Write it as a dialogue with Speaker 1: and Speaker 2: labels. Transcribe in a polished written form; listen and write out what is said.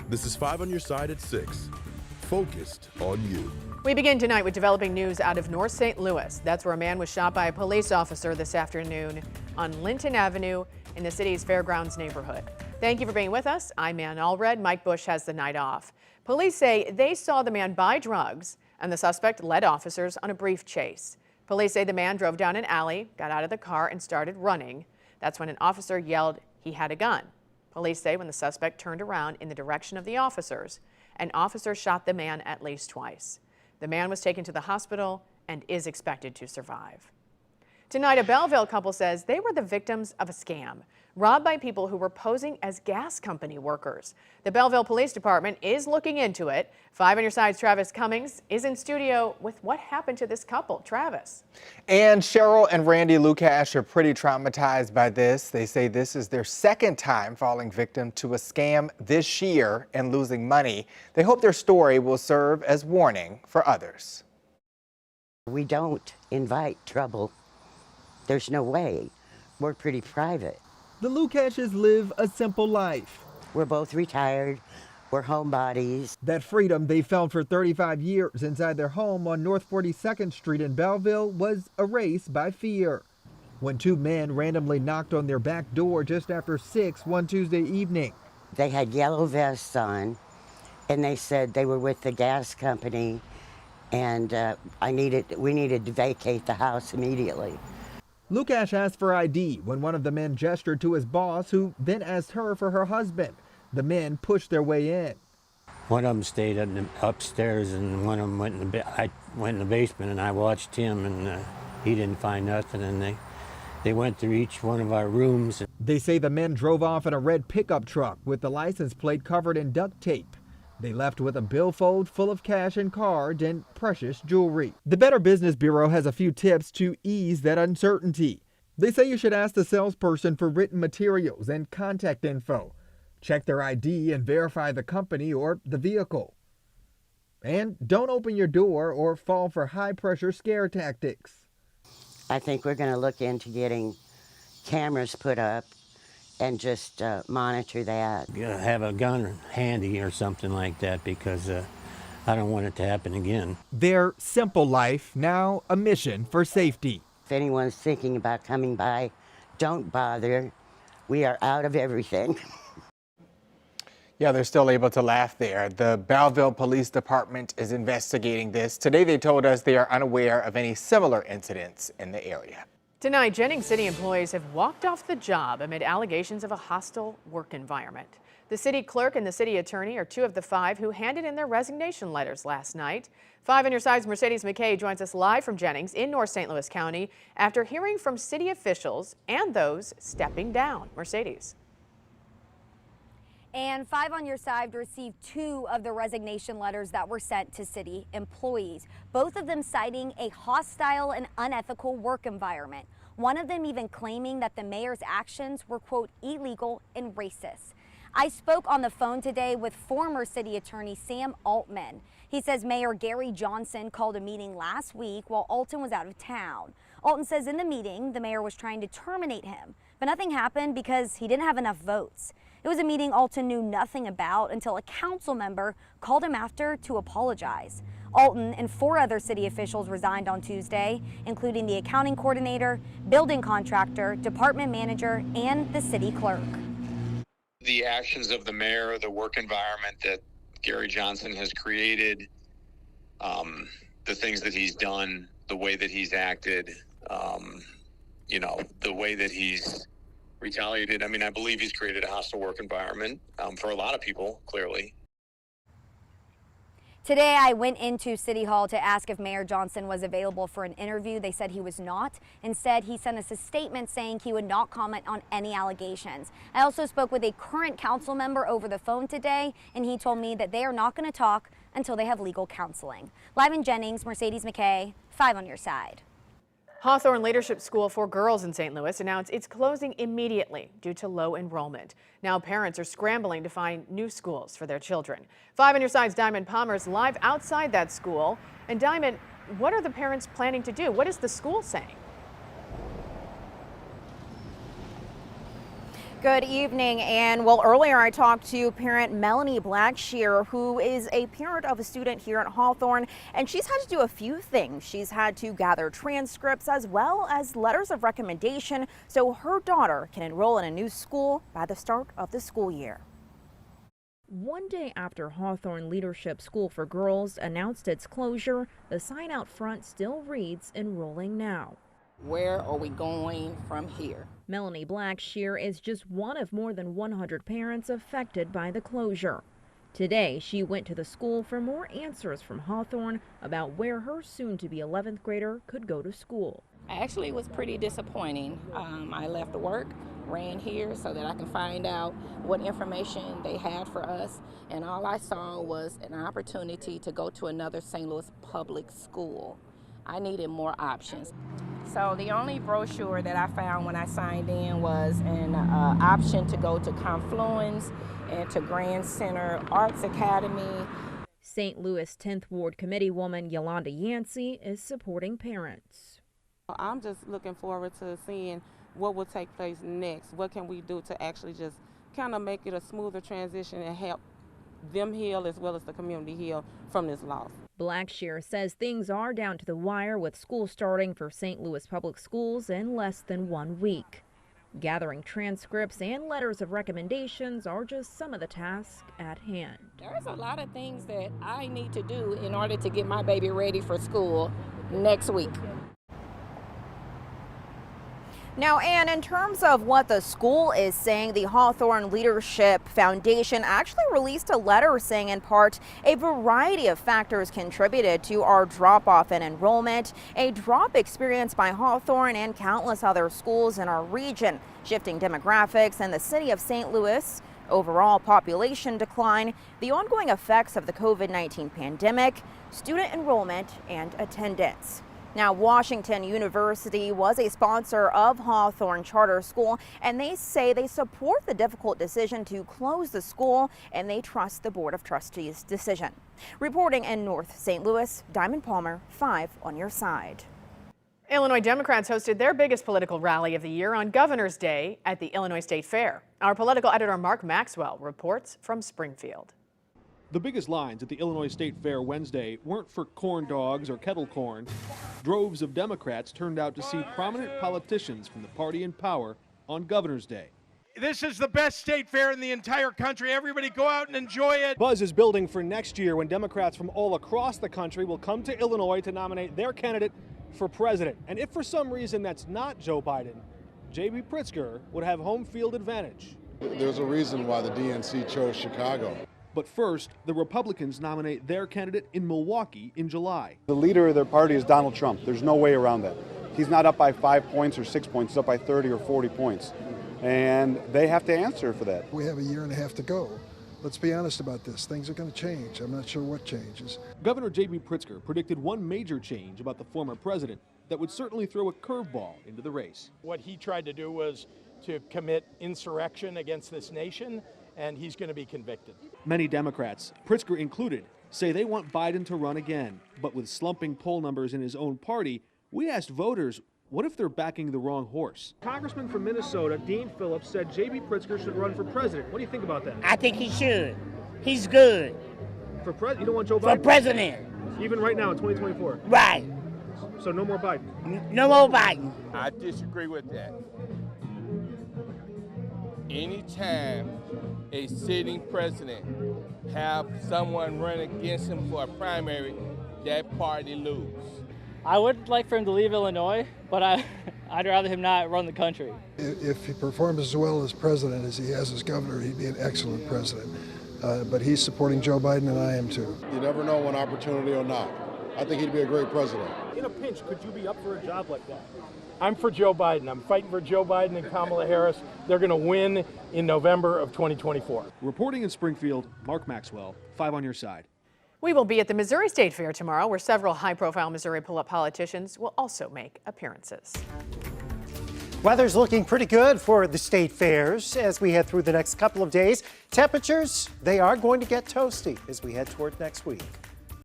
Speaker 1: This is 5 on your side at 6. Focused on you.
Speaker 2: We begin tonight with developing news out of North St. Louis. That's where a man was shot by a police officer this afternoon on Linton Avenue in the city's Fairgrounds neighborhood. Thank you for being with us. I'm Ann Allred. Mike Bush has the night off. Police say they saw the man buy drugs and the suspect led officers on a brief chase. Police say the man drove down an alley, got out of the car and started running. That's when an officer yelled he had a gun. Police say when the suspect turned around in the direction of the officers, an officer shot the man at least twice. The man was taken to the hospital and is expected to survive. Tonight, a Belleville couple says they were the victims of a scam, robbed by people who were posing as gas company workers. The Belleville Police Department is looking into it. 5 on your side's Travis Cummings is in studio with what happened to this couple. Travis.
Speaker 3: And Cheryl and Randy Lukash are pretty traumatized by this. They say this is their second time falling victim to a scam this year and losing money. They hope their story will serve as warning for others.
Speaker 4: We don't invite trouble. There's no way. We're pretty private.
Speaker 5: The Lukashes live a simple life.
Speaker 4: We're both retired. We're homebodies.
Speaker 5: That freedom they felt for 35 years inside their home on North 42nd Street in Belleville was erased by fear. When two men randomly knocked on their back door just after 6 one Tuesday evening.
Speaker 4: They had yellow vests on, and they said they were with the gas company, and we needed to vacate the house immediately.
Speaker 5: Lukash asked for ID when one of the men gestured to his boss, who then asked her for her husband. The men pushed their way in.
Speaker 6: One of them stayed upstairs, and one of them went in the basement, and I watched him, and he didn't find nothing, and they went through each one of our rooms.
Speaker 5: They say the men drove off in a red pickup truck with the license plate covered in duct tape. They left with a billfold full of cash and cards and precious jewelry. The Better Business Bureau has a few tips to ease that uncertainty. They say you should ask the salesperson for written materials and contact info. Check their ID and verify the company or the vehicle. And don't open your door or fall for high-pressure scare tactics.
Speaker 4: I think we're going to look into getting cameras put up and just monitor that.
Speaker 6: Have a gun handy or something like that, because I don't want it to happen again.
Speaker 5: Their simple life, now a mission for safety.
Speaker 4: If anyone's thinking about coming by, don't bother. We are out of everything.
Speaker 3: Yeah, they're still able to laugh there. The Belleville Police Department is investigating this. Today they told us they are unaware of any similar incidents in the area.
Speaker 2: Tonight, Jennings City employees have walked off the job amid allegations of a hostile work environment. The city clerk and the city attorney are two of the 5 who handed in their resignation letters last night. 5 on your side's Mercedes McKay joins us live from Jennings in North St. Louis County after hearing from city officials and those stepping down. Mercedes.
Speaker 7: And 5 on your side received 2 of the resignation letters that were sent to city employees, both of them citing a hostile and unethical work environment. One of them even claiming that the mayor's actions were, quote, illegal and racist. I spoke on the phone today with former city attorney Sam Altman. He says Mayor Gary Johnson called a meeting last week while Alton was out of town. Alton says in the meeting, the mayor was trying to terminate him, but nothing happened because he didn't have enough votes. It was a meeting Alton knew nothing about until a council member called him after to apologize. Alton and 4 other city officials resigned on Tuesday, including the accounting coordinator, building contractor, department manager, and the city clerk.
Speaker 8: The actions of the mayor, the work environment that Gary Johnson has created, the things that he's done, the way that he's acted, the way that he's retaliated. I mean, I believe he's created a hostile work environment for a lot of people, clearly.
Speaker 7: Today, I went into City Hall to ask if Mayor Johnson was available for an interview. They said he was not. Instead, he sent us a statement saying he would not comment on any allegations. I also spoke with a current council member over the phone today, and he told me that they are not going to talk until they have legal counseling. Live in Jennings, Mercedes McKay, 5 on your side.
Speaker 2: Hawthorne Leadership School for Girls in St. Louis announced it's closing immediately due to low enrollment. Now parents are scrambling to find new schools for their children. 5 on your side's Diamond Palmer's live outside that school. And Diamond, what are the parents planning to do? What is the school saying?
Speaker 9: Good evening, and well, earlier I talked to parent Melanie Blackshear, who is a parent of a student here at Hawthorne, and she's had to do a few things. She's had to gather transcripts as well as letters of recommendation so her daughter can enroll in a new school by the start of the school year.
Speaker 10: One day after Hawthorne Leadership School for Girls announced its closure, the sign out front still reads "Enrolling now."
Speaker 11: Where are we going from here?
Speaker 10: Melanie Blackshear is just one of more than 100 parents affected by the closure. Today, she went to the school for more answers from Hawthorne about where her soon-to-be 11th grader could go to school.
Speaker 11: Actually, it was pretty disappointing. I left work, ran here so that I can find out what information they had for us, and all I saw was an opportunity to go to another St. Louis public school. I needed more options. So the only brochure that I found when I signed in was an option to go to Confluence and to Grand Center Arts Academy.
Speaker 10: St. Louis 10th Ward Committee woman Yolanda Yancey is supporting parents.
Speaker 12: I'm just looking forward to seeing what will take place next. What can we do to actually just kind of make it a smoother transition and help them heal as well as the community heal from this loss.
Speaker 10: Blackshear says things are down to the wire with school starting for St. Louis Public Schools in less than 1 week. Gathering transcripts and letters of recommendations are just some of the tasks at hand.
Speaker 11: There's a lot of things that I need to do in order to get my baby ready for school next week.
Speaker 9: Now, Ann, in terms of what the school is saying, the Hawthorne Leadership Foundation actually released a letter saying in part a variety of factors contributed to our drop-off in enrollment, a drop experienced by Hawthorne and countless other schools in our region, shifting demographics in the city of St. Louis, overall population decline, the ongoing effects of the COVID-19 pandemic, student enrollment, and attendance. Now, Washington University was a sponsor of Hawthorne Charter School, and they say they support the difficult decision to close the school, and they trust the Board of Trustees' decision. Reporting in North St. Louis, Diamond Palmer, 5 on your side.
Speaker 2: Illinois Democrats hosted their biggest political rally of the year on Governor's Day at the Illinois State Fair. Our political editor Mark Maxwell reports from Springfield.
Speaker 13: The biggest lines at the Illinois State Fair Wednesday weren't for corn dogs or kettle corn. Droves of Democrats turned out to see prominent politicians from the party in power on Governor's Day.
Speaker 14: This is the best state fair in the entire country. Everybody go out and enjoy it.
Speaker 13: Buzz is building for next year when Democrats from all across the country will come to Illinois to nominate their candidate for president. And if for some reason that's not Joe Biden, J.B. Pritzker would have home field advantage.
Speaker 15: There's a reason why the DNC chose Chicago.
Speaker 13: But first, the Republicans nominate their candidate in Milwaukee in July.
Speaker 16: The leader of their party is Donald Trump. There's no way around that. He's not up by 5 points or 6 points. He's up by 30 or 40 points. And they have to answer for that.
Speaker 17: We have a year and a half to go. Let's be honest about this. Things are going to change. I'm not sure what changes.
Speaker 13: Governor J.B. Pritzker predicted one major change about the former president that would certainly throw a curveball into the race.
Speaker 14: What he tried to do was to commit insurrection against this nation, and he's going to be convicted.
Speaker 13: Many Democrats, Pritzker included, say they want Biden to run again. But with slumping poll numbers in his own party, we asked voters, what if they're backing the wrong horse? Congressman from Minnesota, Dean Phillips, said J.B. Pritzker should run for president. What do you think about that?
Speaker 18: I think he should. He's good.
Speaker 13: For president? You don't want Joe Biden?
Speaker 18: For president.
Speaker 13: Even right now in 2024?
Speaker 18: Right.
Speaker 13: So no more Biden?
Speaker 18: No more Biden.
Speaker 19: I disagree with that. Anytime a sitting president have someone run against him for a primary, that party lose.
Speaker 20: I would like for him to leave Illinois, but I'd rather him not run the country.
Speaker 17: If he performs as well as president as he has as governor, he'd be an excellent president. But he's supporting Joe Biden, and I am too.
Speaker 15: You never know when opportunity or not. I think he'd be a great president.
Speaker 13: In a pinch, could you be up for a job like that?
Speaker 14: I'm for Joe Biden. I'm fighting for Joe Biden and Kamala Harris. They're going to win in November of 2024.
Speaker 13: Reporting in Springfield, Mark Maxwell, 5 on your side.
Speaker 2: We will be at the Missouri State Fair tomorrow, where several high-profile Missouri politicians will also make appearances.
Speaker 21: Weather's looking pretty good for the state fairs as we head through the next couple of days. Temperatures, they are going to get toasty as we head toward next week.